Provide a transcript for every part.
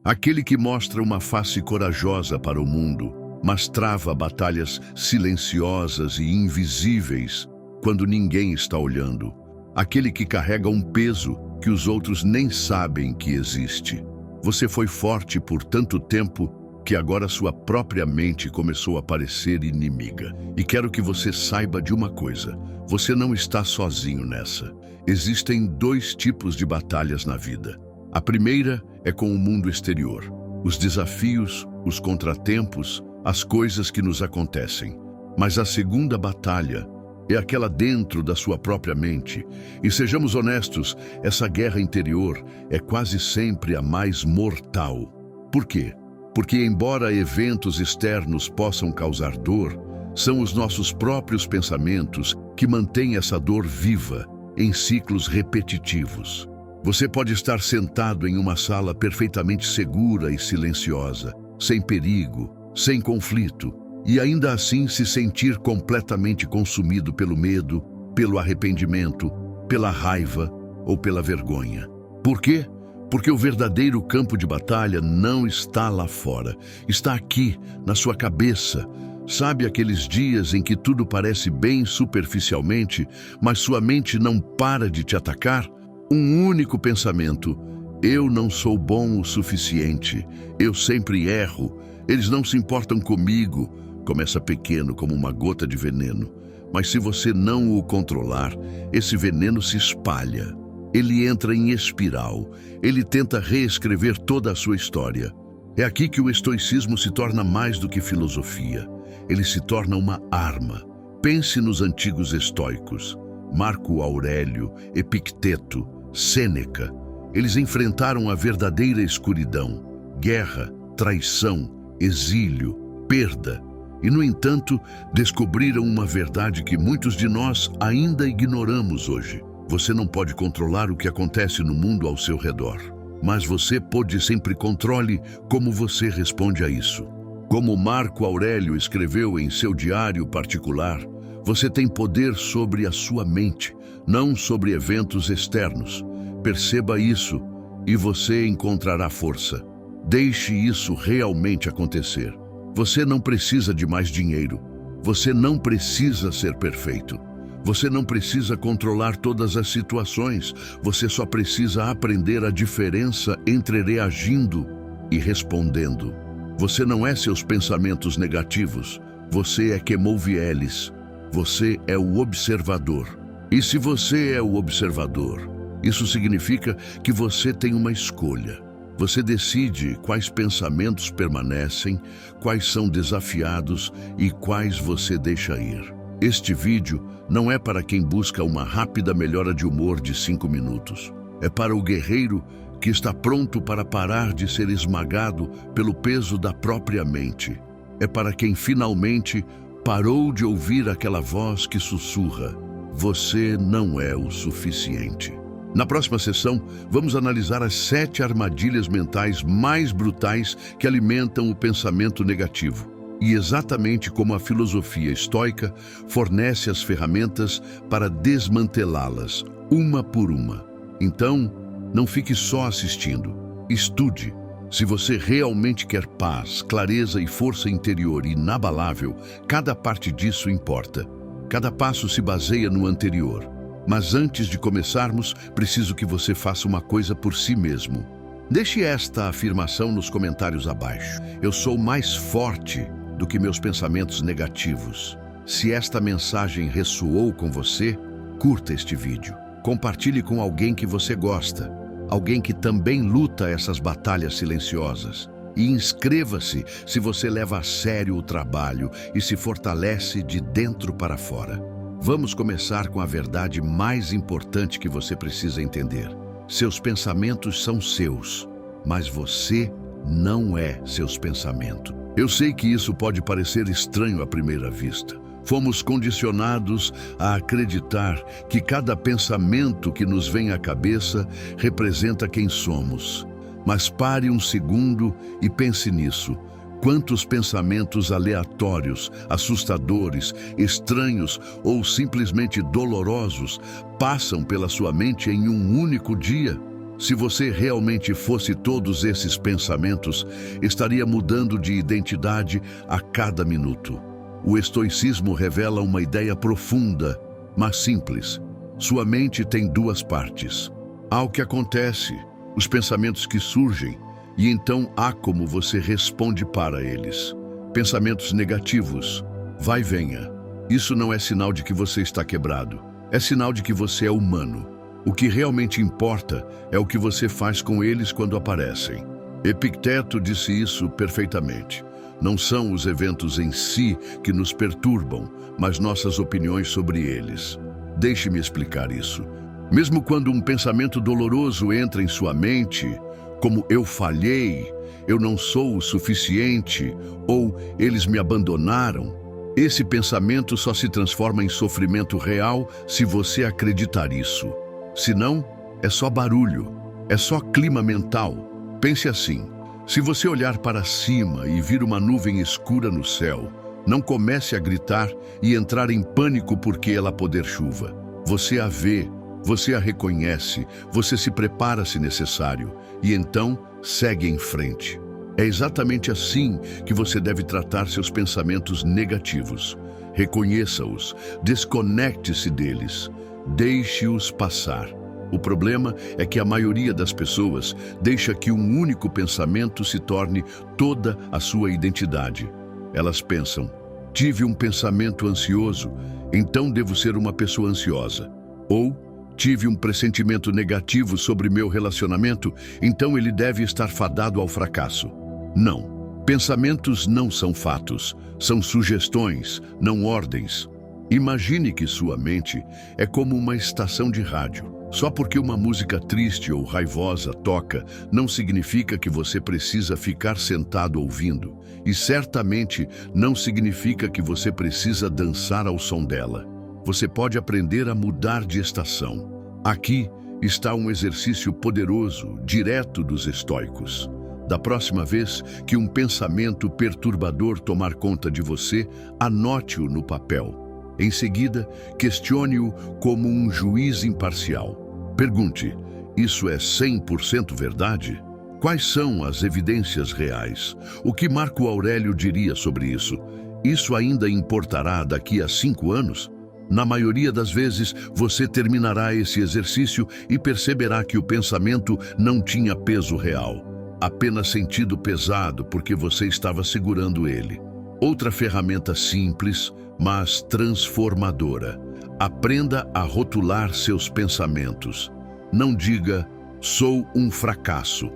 Aquele que mostra uma face corajosa para o mundo, mas trava batalhas silenciosas e invisíveis quando ninguém está olhando. Aquele que carrega um peso que os outros nem sabem que existe. Você foi forte por tanto tempo que agora sua própria mente começou a parecer inimiga. E quero que você saiba de uma coisa: você não está sozinho nessa. Existem dois tipos de batalhas na vida. A primeira é com o mundo exterior. Os desafios, os contratempos, as coisas que nos acontecem. Mas a segunda batalha é aquela dentro da sua própria mente. E sejamos honestos, essa guerra interior é quase sempre a mais mortal. Por quê? Porque embora eventos externos possam causar dor, são os nossos próprios pensamentos que mantêm essa dor viva em ciclos repetitivos. Você pode estar sentado em uma sala perfeitamente segura e silenciosa, sem perigo, sem conflito, e ainda assim se sentir completamente consumido pelo medo, pelo arrependimento, pela raiva ou pela vergonha. Por quê? Porque o verdadeiro campo de batalha não está lá fora, está aqui, na sua cabeça. Sabe aqueles dias em que tudo parece bem superficialmente, mas sua mente não para de te atacar? Um único pensamento: eu não sou bom o suficiente, eu sempre erro, eles não se importam comigo. Começa pequeno como uma gota de veneno, mas se você não o controlar, esse veneno se espalha. Ele entra em espiral, ele tenta reescrever toda a sua história. É aqui que o estoicismo se torna mais do que filosofia. Ele se torna uma arma. Pense nos antigos estoicos: Marco Aurélio, Epicteto, Sêneca. Eles enfrentaram a verdadeira escuridão, guerra, traição, exílio, perda. E, no entanto, descobriram uma verdade que muitos de nós ainda ignoramos hoje. Você não pode controlar o que acontece no mundo ao seu redor, mas você pode sempre controle como você responde a isso. Como Marco Aurélio escreveu em seu diário particular, você tem poder sobre a sua mente, não sobre eventos externos. Perceba isso e você encontrará força. Deixe isso realmente acontecer. Você não precisa de mais dinheiro. Você não precisa ser perfeito. Você não precisa controlar todas as situações. Você só precisa aprender a diferença entre reagindo e respondendo. Você não é seus pensamentos negativos. Você é que move eles. Você é o observador. E se você é o observador, isso significa que você tem uma escolha. Você decide quais pensamentos permanecem, quais são desafiados e quais você deixa ir. Este vídeo não é para quem busca uma rápida melhora de humor de 5 minutos. É para o guerreiro que está pronto para parar de ser esmagado pelo peso da própria mente. É para quem finalmente parou de ouvir aquela voz que sussurra: você não é o suficiente. Na próxima sessão, vamos analisar as 7 armadilhas mentais mais brutais que alimentam o pensamento negativo. E exatamente como a filosofia estoica fornece as ferramentas para desmantelá-las, uma por uma. Então, não fique só assistindo. Estude. Se você realmente quer paz, clareza e força interior inabalável, cada parte disso importa. Cada passo se baseia no anterior. Mas antes de começarmos, preciso que você faça uma coisa por si mesmo. Deixe esta afirmação nos comentários abaixo. Eu sou mais forte do que meus pensamentos negativos. Se esta mensagem ressoou com você, curta este vídeo. Compartilhe com alguém que você gosta, alguém que também luta essas batalhas silenciosas. E inscreva-se se você leva a sério o trabalho e se fortalece de dentro para fora. Vamos começar com a verdade mais importante que você precisa entender. Seus pensamentos são seus, mas você não é seus pensamentos. Eu sei que isso pode parecer estranho à primeira vista. Fomos condicionados a acreditar que cada pensamento que nos vem à cabeça representa quem somos. Mas pare um segundo e pense nisso. Quantos pensamentos aleatórios, assustadores, estranhos ou simplesmente dolorosos passam pela sua mente em um único dia? Se você realmente fosse todos esses pensamentos, estaria mudando de identidade a cada minuto. O estoicismo revela uma ideia profunda, mas simples. Sua mente tem duas partes. Há o que acontece, os pensamentos que surgem, e então há como você responde para eles. Pensamentos negativos, vai e venha. Isso não é sinal de que você está quebrado. É sinal de que você é humano. O que realmente importa é o que você faz com eles quando aparecem. Epicteto disse isso perfeitamente. Não são os eventos em si que nos perturbam, mas nossas opiniões sobre eles. Deixe-me explicar isso. Mesmo quando um pensamento doloroso entra em sua mente, como eu falhei, eu não sou o suficiente, ou eles me abandonaram, esse pensamento só se transforma em sofrimento real se você acreditar isso. Se não, é só barulho, é só clima mental. Pense assim, se você olhar para cima e vir uma nuvem escura no céu, não comece a gritar e entrar em pânico porque ela poder chuva. Você a vê, você a reconhece, você se prepara se necessário, e então segue em frente. É exatamente assim que você deve tratar seus pensamentos negativos. Reconheça-os, desconecte-se deles. Deixe-os passar. O problema é que a maioria das pessoas deixa que um único pensamento se torne toda a sua identidade. Elas pensam, tive um pensamento ansioso, então devo ser uma pessoa ansiosa. Ou, tive um pressentimento negativo sobre meu relacionamento, então ele deve estar fadado ao fracasso. Não. Pensamentos não são fatos, são sugestões, não ordens. Imagine que sua mente é como uma estação de rádio. Só porque uma música triste ou raivosa toca, não significa que você precisa ficar sentado ouvindo. E certamente não significa que você precisa dançar ao som dela. Você pode aprender a mudar de estação. Aqui está um exercício poderoso, direto dos estoicos. Da próxima vez que um pensamento perturbador tomar conta de você, anote-o no papel. Em seguida, questione-o como um juiz imparcial. Pergunte, isso é 100% verdade? Quais são as evidências reais? O que Marco Aurélio diria sobre isso? Isso ainda importará daqui a 5 anos? Na maioria das vezes, você terminará esse exercício e perceberá que o pensamento não tinha peso real, apenas sentido pesado porque você estava segurando ele. Outra ferramenta simples, mas transformadora. Aprenda a rotular seus pensamentos. Não diga, sou um fracasso.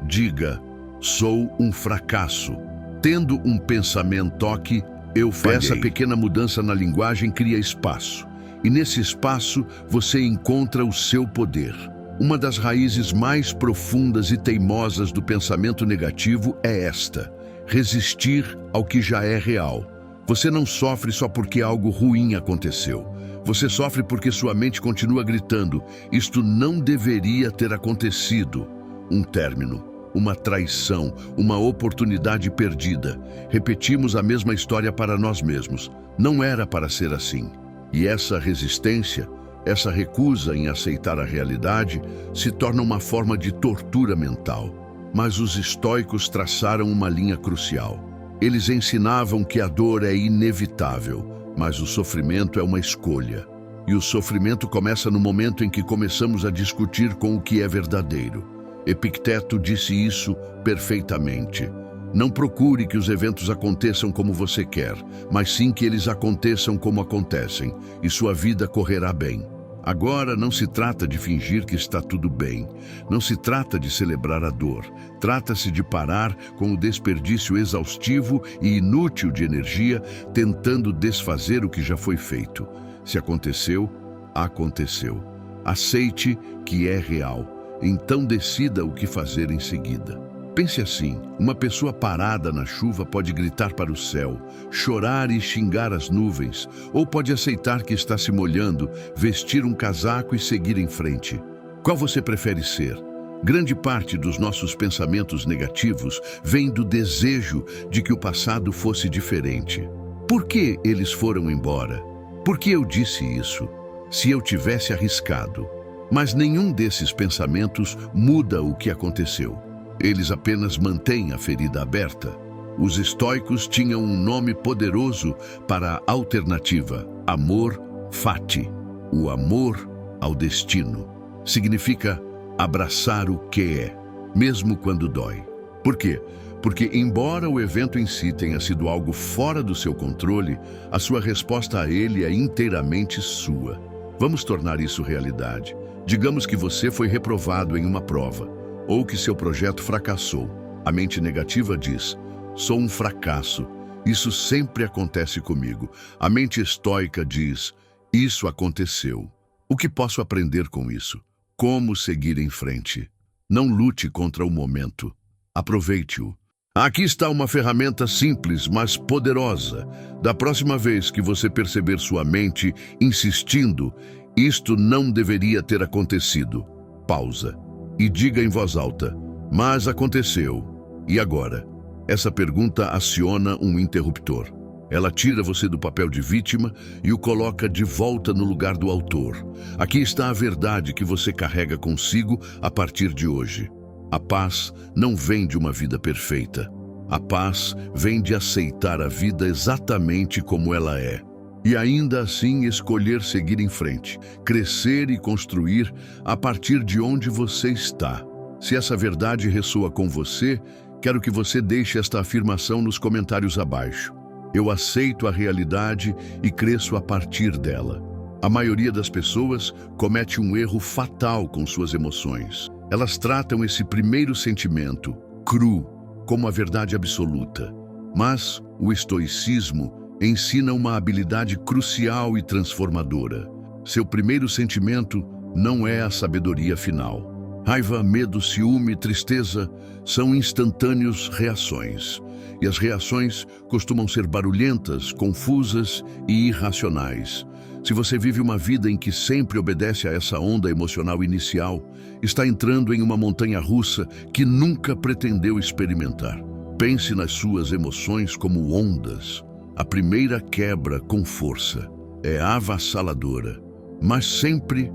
Diga, sou um fracasso. Tendo um pensamento toque, eu falhei. Essa pequena mudança na linguagem cria espaço. E nesse espaço, você encontra o seu poder. Uma das raízes mais profundas e teimosas do pensamento negativo é esta: resistir ao que já é real. Você não sofre só porque algo ruim aconteceu. Você sofre porque sua mente continua gritando, isto não deveria ter acontecido. Um término, uma traição, uma oportunidade perdida. Repetimos a mesma história para nós mesmos. Não era para ser assim. E essa resistência, essa recusa em aceitar a realidade, se torna uma forma de tortura mental. Mas os estoicos traçaram uma linha crucial. Eles ensinavam que a dor é inevitável, mas o sofrimento é uma escolha. E o sofrimento começa no momento em que começamos a discutir com o que é verdadeiro. Epicteto disse isso perfeitamente. Não procure que os eventos aconteçam como você quer, mas sim que eles aconteçam como acontecem, e sua vida correrá bem. Agora não se trata de fingir que está tudo bem. Não se trata de celebrar a dor. Trata-se de parar com o desperdício exaustivo e inútil de energia, tentando desfazer o que já foi feito. Se aconteceu, aconteceu. Aceite que é real. Então decida o que fazer em seguida. Pense assim, uma pessoa parada na chuva pode gritar para o céu, chorar e xingar as nuvens, ou pode aceitar que está se molhando, vestir um casaco e seguir em frente. Qual você prefere ser? Grande parte dos nossos pensamentos negativos vem do desejo de que o passado fosse diferente. Por que eles foram embora? Por que eu disse isso? Se eu tivesse arriscado. Mas nenhum desses pensamentos muda o que aconteceu. Eles apenas mantêm a ferida aberta. Os estoicos tinham um nome poderoso para a alternativa: amor fati. O amor ao destino. Significa abraçar o que é, mesmo quando dói. Por quê? Porque, embora o evento em si tenha sido algo fora do seu controle, a sua resposta a ele é inteiramente sua. Vamos tornar isso realidade. Digamos que você foi reprovado em uma prova, ou que seu projeto fracassou. A mente negativa diz: sou um fracasso, isso sempre acontece comigo. A mente estoica diz: isso aconteceu. O que posso aprender com isso? Como seguir em frente? Não lute contra o momento. Aproveite-o. Aqui está uma ferramenta simples, mas poderosa. Da próxima vez que você perceber sua mente insistindo, isto não deveria ter acontecido. Pausa e diga em voz alta: mas aconteceu. E agora? Essa pergunta aciona um interruptor. Ela tira você do papel de vítima e o coloca de volta no lugar do autor. Aqui está a verdade que você carrega consigo a partir de hoje. A paz não vem de uma vida perfeita. A paz vem de aceitar a vida exatamente como ela é. E ainda assim escolher seguir em frente, crescer e construir a partir de onde você está. Se essa verdade ressoa com você, quero que você deixe esta afirmação nos comentários abaixo. Eu aceito a realidade e cresço a partir dela. A maioria das pessoas comete um erro fatal com suas emoções. Elas tratam esse primeiro sentimento, cru, como a verdade absoluta. Mas o estoicismo ensina uma habilidade crucial e transformadora. Seu primeiro sentimento não é a sabedoria final. Raiva, medo, ciúme, tristeza são instantâneas reações. E as reações costumam ser barulhentas, confusas e irracionais. Se você vive uma vida em que sempre obedece a essa onda emocional inicial, está entrando em uma montanha-russa que nunca pretendeu experimentar. Pense nas suas emoções como ondas. A primeira quebra com força é avassaladora, mas sempre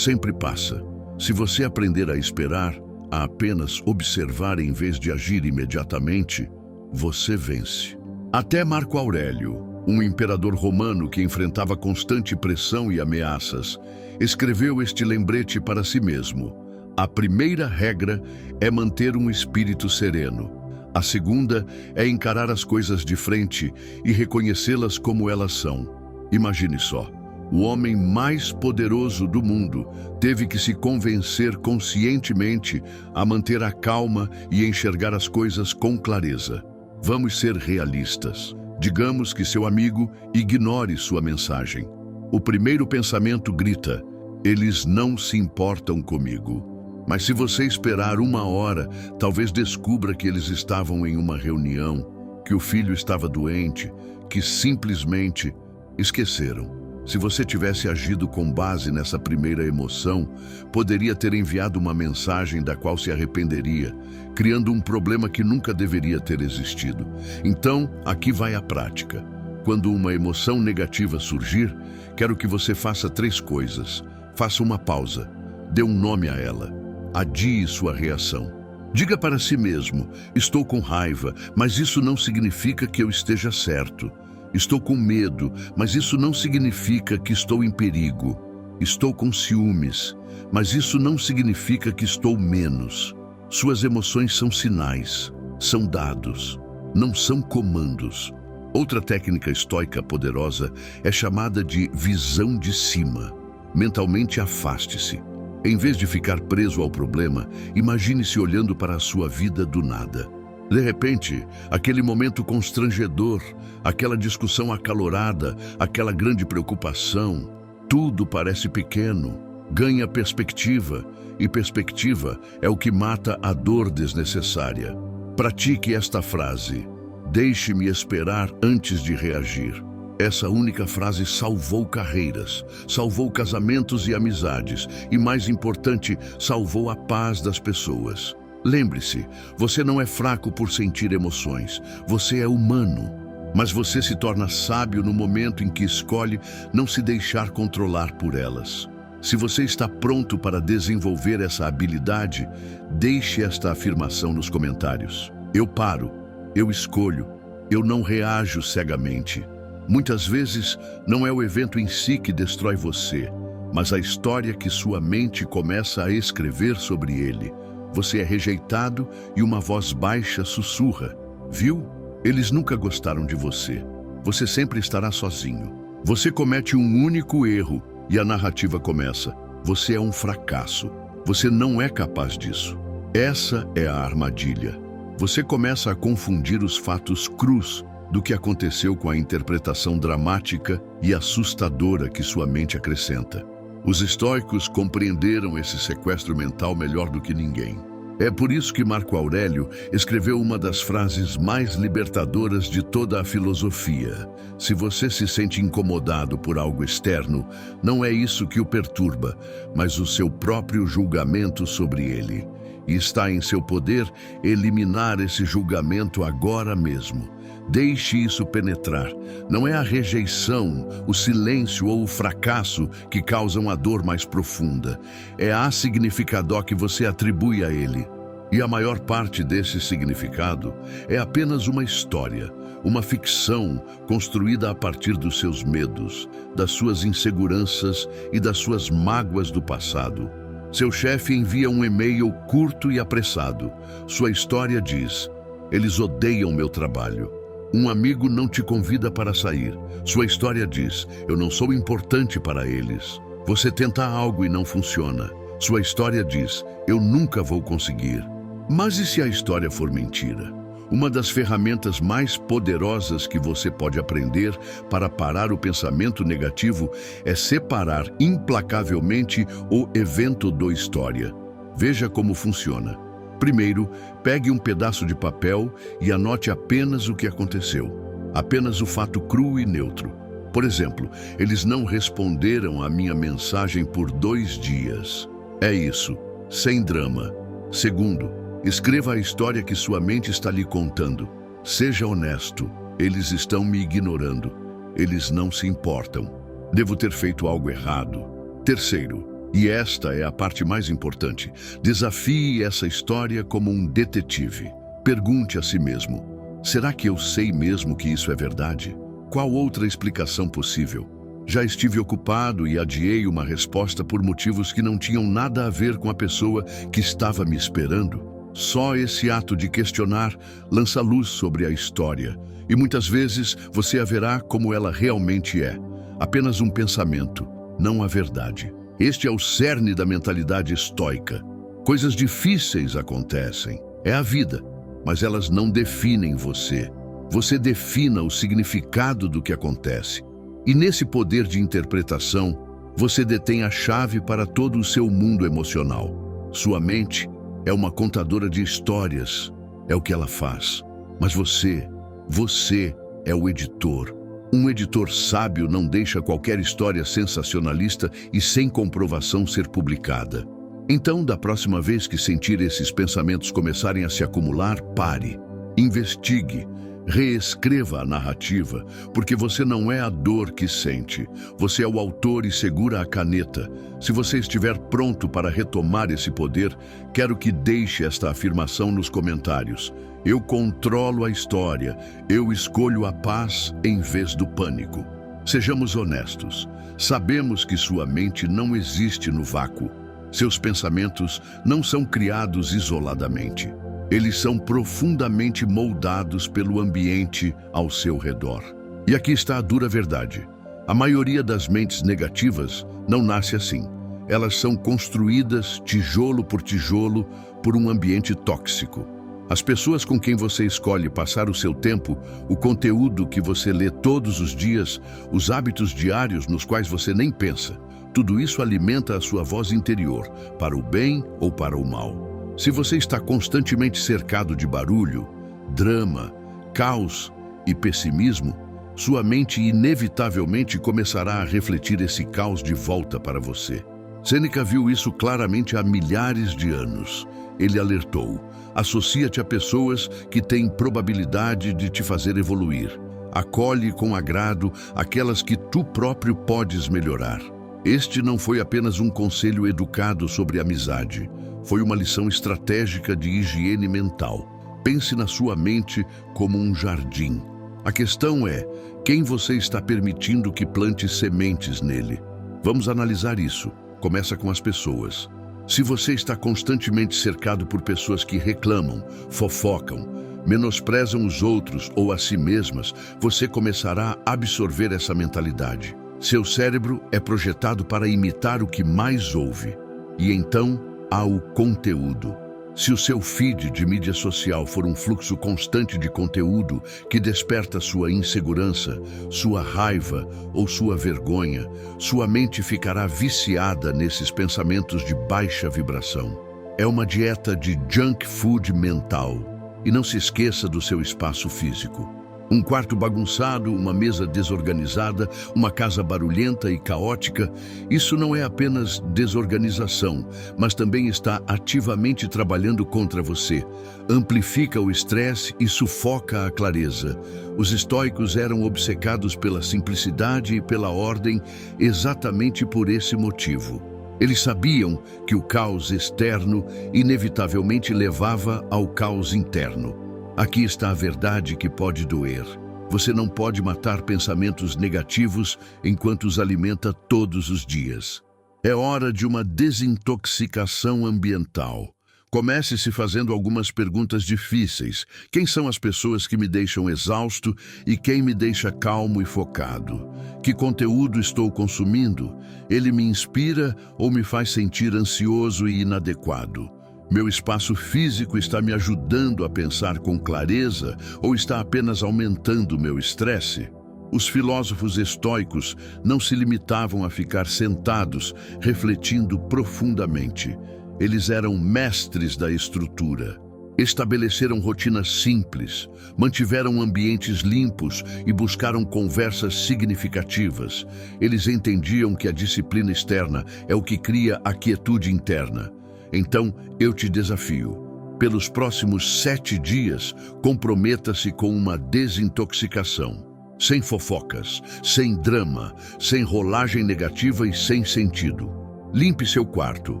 passa. Se você aprender a esperar, a apenas observar em vez de agir imediatamente, você vence. Até Marco Aurélio, um imperador romano que enfrentava constante pressão e ameaças, escreveu este lembrete para si mesmo: a primeira regra é manter um espírito sereno. A segunda é encarar as coisas de frente e reconhecê-las como elas são. Imagine só. O homem mais poderoso do mundo teve que se convencer conscientemente a manter a calma e enxergar as coisas com clareza. Vamos ser realistas. Digamos que seu amigo ignore sua mensagem. O primeiro pensamento grita: eles não se importam comigo. Mas se você esperar uma hora, talvez descubra que eles estavam em uma reunião, que o filho estava doente, que simplesmente esqueceram. Se você tivesse agido com base nessa primeira emoção, poderia ter enviado uma mensagem da qual se arrependeria, criando um problema que nunca deveria ter existido. Então, aqui vai a prática. Quando uma emoção negativa surgir, quero que você faça 3 coisas. Faça uma pausa. Dê um nome a ela. Adie sua reação. Diga para si mesmo: estou com raiva, mas isso não significa que eu esteja certo. Estou com medo, mas isso não significa que estou em perigo. Estou com ciúmes, mas isso não significa que estou menos. Suas emoções são sinais, são dados, não são comandos. Outra técnica estoica poderosa é chamada de visão de cima. Mentalmente afaste-se. Em vez de ficar preso ao problema, imagine-se olhando para a sua vida do nada. De repente, aquele momento constrangedor, aquela discussão acalorada, aquela grande preocupação, tudo parece pequeno, ganha perspectiva, e perspectiva é o que mata a dor desnecessária. Pratique esta frase: deixe-me esperar antes de reagir. Essa única frase salvou carreiras, salvou casamentos e amizades, e mais importante, salvou a paz das pessoas. Lembre-se, você não é fraco por sentir emoções, você é humano, mas você se torna sábio no momento em que escolhe não se deixar controlar por elas. Se você está pronto para desenvolver essa habilidade, deixe esta afirmação nos comentários. Eu paro, eu escolho, eu não reajo cegamente. Muitas vezes, não é o evento em si que destrói você, mas a história que sua mente começa a escrever sobre ele. Você é rejeitado e uma voz baixa sussurra: viu? Eles nunca gostaram de você. Você sempre estará sozinho. Você comete um único erro e a narrativa começa: você é um fracasso. Você não é capaz disso. Essa é a armadilha. Você começa a confundir os fatos crus do que aconteceu com a interpretação dramática e assustadora que sua mente acrescenta. Os estoicos compreenderam esse sequestro mental melhor do que ninguém. É por isso que Marco Aurélio escreveu uma das frases mais libertadoras de toda a filosofia: se você se sente incomodado por algo externo, não é isso que o perturba, mas o seu próprio julgamento sobre ele. E está em seu poder eliminar esse julgamento agora mesmo. Deixe isso penetrar. Não é a rejeição, o silêncio ou o fracasso que causam a dor mais profunda. É a significado que você atribui a ele. E a maior parte desse significado é apenas uma história, uma ficção construída a partir dos seus medos, das suas inseguranças e das suas mágoas do passado. Seu chefe envia um e-mail curto e apressado. Sua história diz: eles odeiam meu trabalho. Um amigo não te convida para sair. Sua história diz: eu não sou importante para eles. Você tenta algo e não funciona. Sua história diz: eu nunca vou conseguir. Mas e se a história for mentira? Uma das ferramentas mais poderosas que você pode aprender para parar o pensamento negativo é separar implacavelmente o evento da história. Veja como funciona. Primeiro, pegue um pedaço de papel e anote apenas o que aconteceu. Apenas o fato cru e neutro. Por exemplo, eles não responderam à minha mensagem por 2 dias. É isso, sem drama. Segundo, escreva a história que sua mente está lhe contando. Seja honesto. Eles estão me ignorando. Eles não se importam. Devo ter feito algo errado. Terceiro, e esta é a parte mais importante, desafie essa história como um detetive. Pergunte a si mesmo: será que eu sei mesmo que isso é verdade? Qual outra explicação possível? Já estive ocupado e adiei uma resposta por motivos que não tinham nada a ver com a pessoa que estava me esperando. Só esse ato de questionar lança luz sobre a história, e muitas vezes você a verá como ela realmente é. Apenas um pensamento, não a verdade. Este é o cerne da mentalidade estoica. Coisas difíceis acontecem. É a vida, mas elas não definem você. Você defina o significado do que acontece. E nesse poder de interpretação, você detém a chave para todo o seu mundo emocional. Sua mente é uma contadora de histórias, é o que ela faz. Mas você é o editor. Um editor sábio não deixa qualquer história sensacionalista e sem comprovação ser publicada. Então, da próxima vez que sentir esses pensamentos começarem a se acumular, pare, investigue, reescreva a narrativa, porque você não é a dor que sente. Você é o autor e segura a caneta. Se você estiver pronto para retomar esse poder, quero que deixe esta afirmação nos comentários. Eu controlo a história. Eu escolho a paz em vez do pânico. Sejamos honestos. Sabemos que sua mente não existe no vácuo. Seus pensamentos não são criados isoladamente. Eles são profundamente moldados pelo ambiente ao seu redor. E aqui está a dura verdade. A maioria das mentes negativas não nasce assim. Elas são construídas tijolo por tijolo por um ambiente tóxico. As pessoas com quem você escolhe passar o seu tempo, o conteúdo que você lê todos os dias, os hábitos diários nos quais você nem pensa, tudo isso alimenta a sua voz interior, para o bem ou para o mal. Se você está constantemente cercado de barulho, drama, caos e pessimismo, sua mente inevitavelmente começará a refletir esse caos de volta para você. Sêneca viu isso claramente há milhares de anos. Ele alertou: associa-te a pessoas que têm probabilidade de te fazer evoluir. Acolhe com agrado aquelas que tu próprio podes melhorar. Este não foi apenas um conselho educado sobre amizade, foi uma lição estratégica de higiene mental. Pense na sua mente como um jardim. A questão é, quem você está permitindo que plante sementes nele? Vamos analisar isso. Começa com as pessoas. Se você está constantemente cercado por pessoas que reclamam, fofocam, menosprezam os outros ou a si mesmas, você começará a absorver essa mentalidade. Seu cérebro é projetado para imitar o que mais ouve. E então há o conteúdo. Se o seu feed de mídia social for um fluxo constante de conteúdo que desperta sua insegurança, sua raiva ou sua vergonha, sua mente ficará viciada nesses pensamentos de baixa vibração. É uma dieta de junk food mental. E não se esqueça do seu espaço físico. Um quarto bagunçado, uma mesa desorganizada, uma casa barulhenta e caótica, isso não é apenas desorganização, mas também está ativamente trabalhando contra você. Amplifica o estresse e sufoca a clareza. Os estoicos eram obcecados pela simplicidade e pela ordem exatamente por esse motivo. Eles sabiam que o caos externo inevitavelmente levava ao caos interno. Aqui está a verdade que pode doer. Você não pode matar pensamentos negativos enquanto os alimenta todos os dias. É hora de uma desintoxicação ambiental. Comece se fazendo algumas perguntas difíceis. Quem são as pessoas que me deixam exausto e quem me deixa calmo e focado? Que conteúdo estou consumindo? Ele me inspira ou me faz sentir ansioso e inadequado? Meu espaço físico está me ajudando a pensar com clareza ou está apenas aumentando meu estresse? Os filósofos estoicos não se limitavam a ficar sentados, refletindo profundamente. Eles eram mestres da estrutura. Estabeleceram rotinas simples, mantiveram ambientes limpos e buscaram conversas significativas. Eles entendiam que a disciplina externa é o que cria a quietude interna. Então, eu te desafio. Pelos próximos 7 dias, comprometa-se com uma desintoxicação. Sem fofocas, sem drama, sem rolagem negativa e sem sentido. Limpe seu quarto.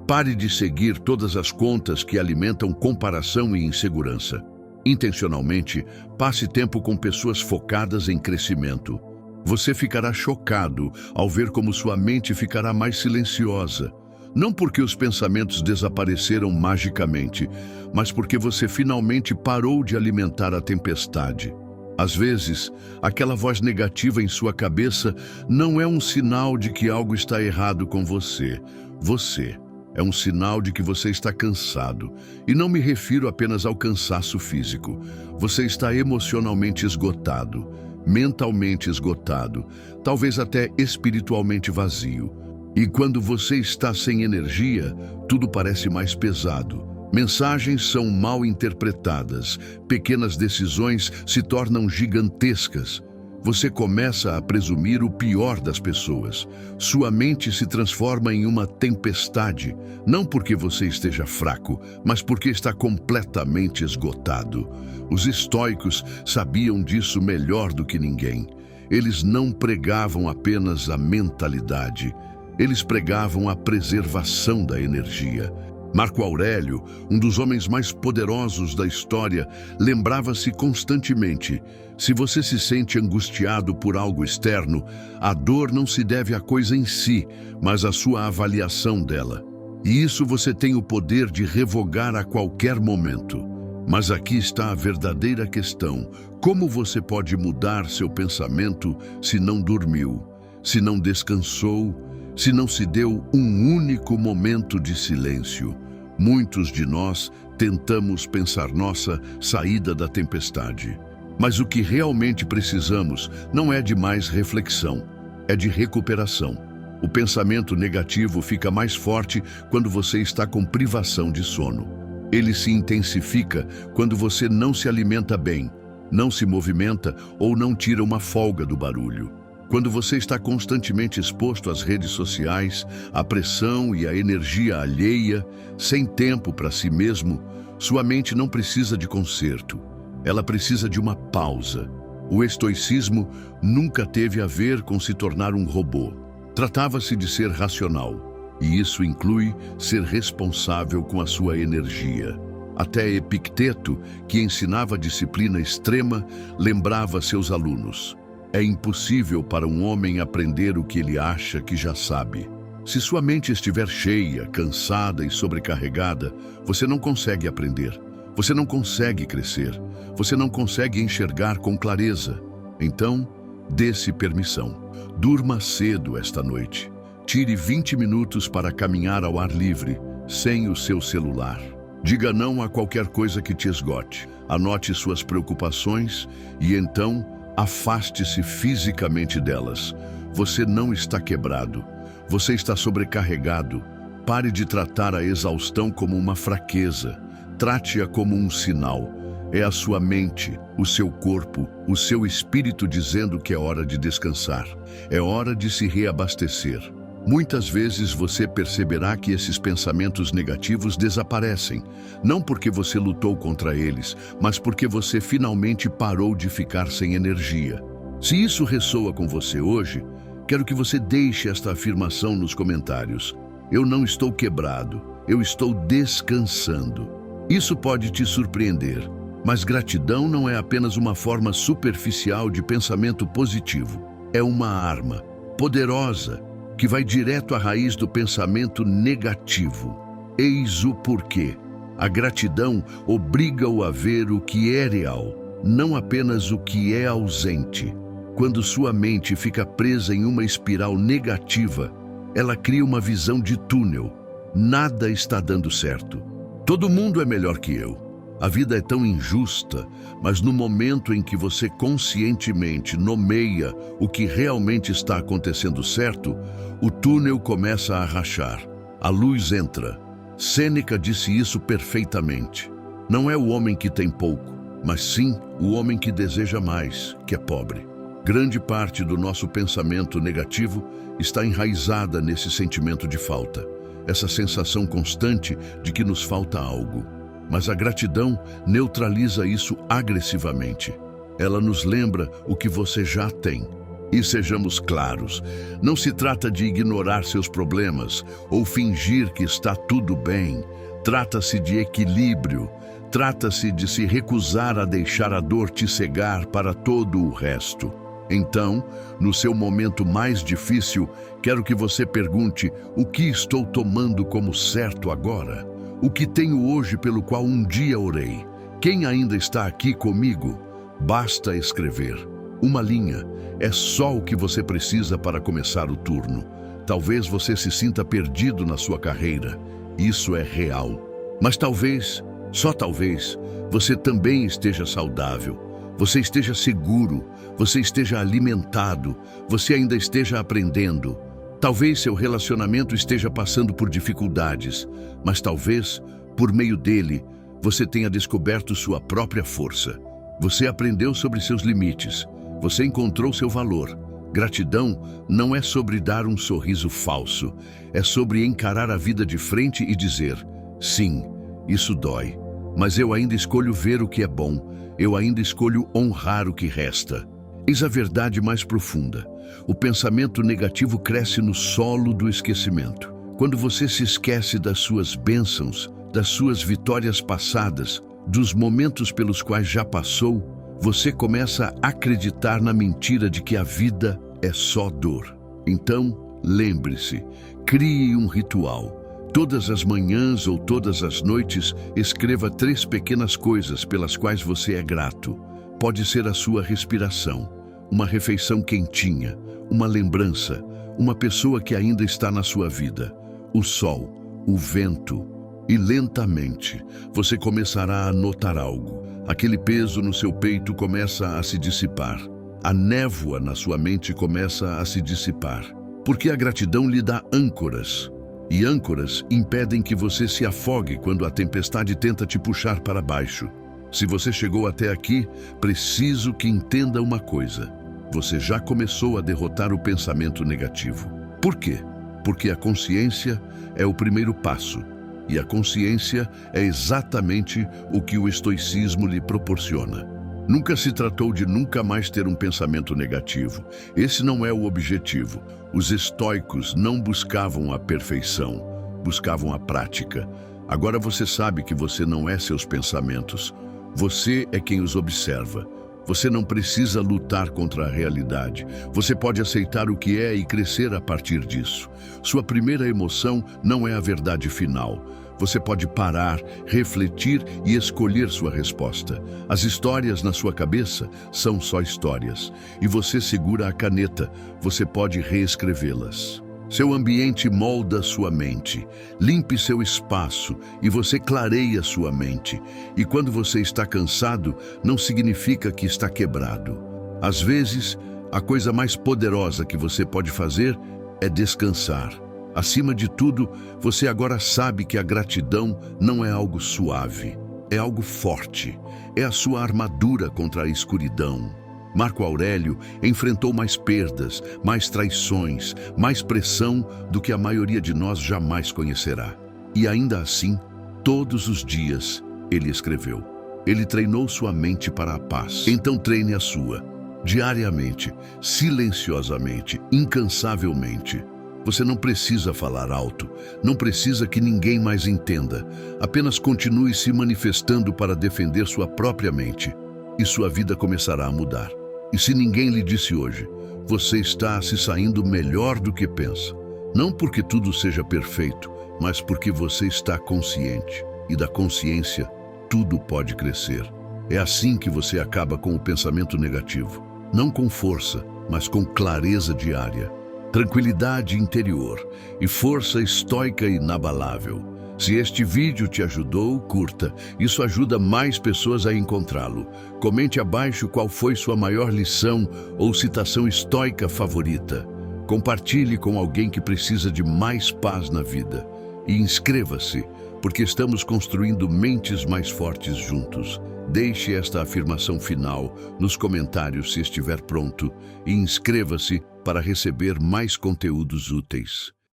Pare de seguir todas as contas que alimentam comparação e insegurança. Intencionalmente, passe tempo com pessoas focadas em crescimento. Você ficará chocado ao ver como sua mente ficará mais silenciosa. Não porque os pensamentos desapareceram magicamente, mas porque você finalmente parou de alimentar a tempestade. Às vezes, aquela voz negativa em sua cabeça não é um sinal de que algo está errado com você. Você é um sinal de que você está cansado. E não me refiro apenas ao cansaço físico. Você está emocionalmente esgotado, mentalmente esgotado, talvez até espiritualmente vazio. E quando você está sem energia, tudo parece mais pesado. Mensagens são mal interpretadas, pequenas decisões se tornam gigantescas. Você começa a presumir o pior das pessoas. Sua mente se transforma em uma tempestade, não porque você esteja fraco, mas porque está completamente esgotado. Os estoicos sabiam disso melhor do que ninguém. Eles não pregavam apenas a mentalidade. Eles pregavam a preservação da energia. Marco Aurélio, um dos homens mais poderosos da história, lembrava-se constantemente: se você se sente angustiado por algo externo, a dor não se deve à coisa em si, mas à sua avaliação dela. E isso você tem o poder de revogar a qualquer momento. Mas aqui está a verdadeira questão: como você pode mudar seu pensamento se não dormiu, se não descansou, se não se deu um único momento de silêncio? Muitos de nós tentamos pensar nossa saída da tempestade. Mas o que realmente precisamos não é de mais reflexão, é de recuperação. O pensamento negativo fica mais forte quando você está com privação de sono. Ele se intensifica quando você não se alimenta bem, não se movimenta ou não tira uma folga do barulho. Quando você está constantemente exposto às redes sociais, à pressão e à energia alheia, sem tempo para si mesmo, sua mente não precisa de conserto. Ela precisa de uma pausa. O estoicismo nunca teve a ver com se tornar um robô. Tratava-se de ser racional, e isso inclui ser responsável com a sua energia. Até Epicteto, que ensinava disciplina extrema, lembrava a seus alunos: é impossível para um homem aprender o que ele acha que já sabe. Se sua mente estiver cheia, cansada e sobrecarregada, você não consegue aprender. Você não consegue crescer. Você não consegue enxergar com clareza. Então, dê-se permissão. Durma cedo esta noite. Tire 20 minutos para caminhar ao ar livre, sem o seu celular. Diga não a qualquer coisa que te esgote. Anote suas preocupações e então afaste-se fisicamente delas. Você não está quebrado. Você está sobrecarregado. Pare de tratar a exaustão como uma fraqueza. Trate-a como um sinal. É a sua mente, o seu corpo, o seu espírito dizendo que é hora de descansar. É hora de se reabastecer. Muitas vezes você perceberá que esses pensamentos negativos desaparecem, não porque você lutou contra eles, mas porque você finalmente parou de ficar sem energia. Se isso ressoa com você hoje, quero que você deixe esta afirmação nos comentários. Eu não estou quebrado, eu estou descansando. Isso pode te surpreender, mas gratidão não é apenas uma forma superficial de pensamento positivo. É uma arma poderosa que vai direto à raiz do pensamento negativo. Eis o porquê. A gratidão obriga-o a ver o que é real, não apenas o que é ausente. Quando sua mente fica presa em uma espiral negativa, ela cria uma visão de túnel. Nada está dando certo. Todo mundo é melhor que eu. A vida é tão injusta, mas no momento em que você conscientemente nomeia o que realmente está acontecendo certo, o túnel começa a rachar. A luz entra. Sêneca disse isso perfeitamente. Não é o homem que tem pouco, mas sim o homem que deseja mais, que é pobre. Grande parte do nosso pensamento negativo está enraizada nesse sentimento de falta, essa sensação constante de que nos falta algo. Mas a gratidão neutraliza isso agressivamente. Ela nos lembra o que você já tem. E sejamos claros, não se trata de ignorar seus problemas ou fingir que está tudo bem. Trata-se de equilíbrio. Trata-se de se recusar a deixar a dor te cegar para todo o resto. Então, no seu momento mais difícil, quero que você pergunte: o que estou tomando como certo agora? O que tenho hoje pelo qual um dia orei? Quem ainda está aqui comigo? Basta escrever. Uma linha. É só o que você precisa para começar o turno. Talvez você se sinta perdido na sua carreira. Isso é real. Mas talvez, só talvez, você também esteja saudável. Você esteja seguro. Você esteja alimentado. Você ainda esteja aprendendo. Talvez seu relacionamento esteja passando por dificuldades, mas talvez, por meio dele, você tenha descoberto sua própria força. Você aprendeu sobre seus limites. Você encontrou seu valor. Gratidão não é sobre dar um sorriso falso. É sobre encarar a vida de frente e dizer: sim, isso dói, mas eu ainda escolho ver o que é bom. Eu ainda escolho honrar o que resta. Eis a verdade mais profunda. O pensamento negativo cresce no solo do esquecimento. Quando você se esquece das suas bênçãos, das suas vitórias passadas, dos momentos pelos quais já passou, você começa a acreditar na mentira de que a vida é só dor. Então, lembre-se, crie um ritual. Todas as manhãs ou todas as noites, escreva 3 pequenas coisas pelas quais você é grato. Pode ser a sua respiração, uma refeição quentinha, uma lembrança, uma pessoa que ainda está na sua vida, o sol, o vento. E lentamente, você começará a notar algo. Aquele peso no seu peito começa a se dissipar. A névoa na sua mente começa a se dissipar. Porque a gratidão lhe dá âncoras. E âncoras impedem que você se afogue quando a tempestade tenta te puxar para baixo. Se você chegou até aqui, preciso que entenda uma coisa. Você já começou a derrotar o pensamento negativo. Por quê? Porque a consciência é o primeiro passo. E a consciência é exatamente o que o estoicismo lhe proporciona. Nunca se tratou de nunca mais ter um pensamento negativo. Esse não é o objetivo. Os estoicos não buscavam a perfeição, buscavam a prática. Agora você sabe que você não é seus pensamentos. Você é quem os observa. Você não precisa lutar contra a realidade. Você pode aceitar o que é e crescer a partir disso. Sua primeira emoção não é a verdade final. Você pode parar, refletir e escolher sua resposta. As histórias na sua cabeça são só histórias. E você segura a caneta, você pode reescrevê-las. Seu ambiente molda sua mente. Limpe seu espaço e você clareia sua mente. E quando você está cansado, não significa que está quebrado. Às vezes, a coisa mais poderosa que você pode fazer é descansar. Acima de tudo, você agora sabe que a gratidão não é algo suave, é algo forte. É a sua armadura contra a escuridão. Marco Aurélio enfrentou mais perdas, mais traições, mais pressão do que a maioria de nós jamais conhecerá. E ainda assim, todos os dias, ele escreveu. Ele treinou sua mente para a paz. Então treine a sua, diariamente, silenciosamente, incansavelmente. Você não precisa falar alto, não precisa que ninguém mais entenda. Apenas continue se manifestando para defender sua própria mente e sua vida começará a mudar. E se ninguém lhe disse hoje, você está se saindo melhor do que pensa. Não porque tudo seja perfeito, mas porque você está consciente. E da consciência, tudo pode crescer. É assim que você acaba com o pensamento negativo. Não com força, mas com clareza diária. Tranquilidade interior e força estoica inabalável. Se este vídeo te ajudou, curta. Isso ajuda mais pessoas a encontrá-lo. Comente abaixo qual foi sua maior lição ou citação estoica favorita. Compartilhe com alguém que precisa de mais paz na vida. E inscreva-se, porque estamos construindo mentes mais fortes juntos. Deixe esta afirmação final nos comentários se estiver pronto e inscreva-se para receber mais conteúdos úteis.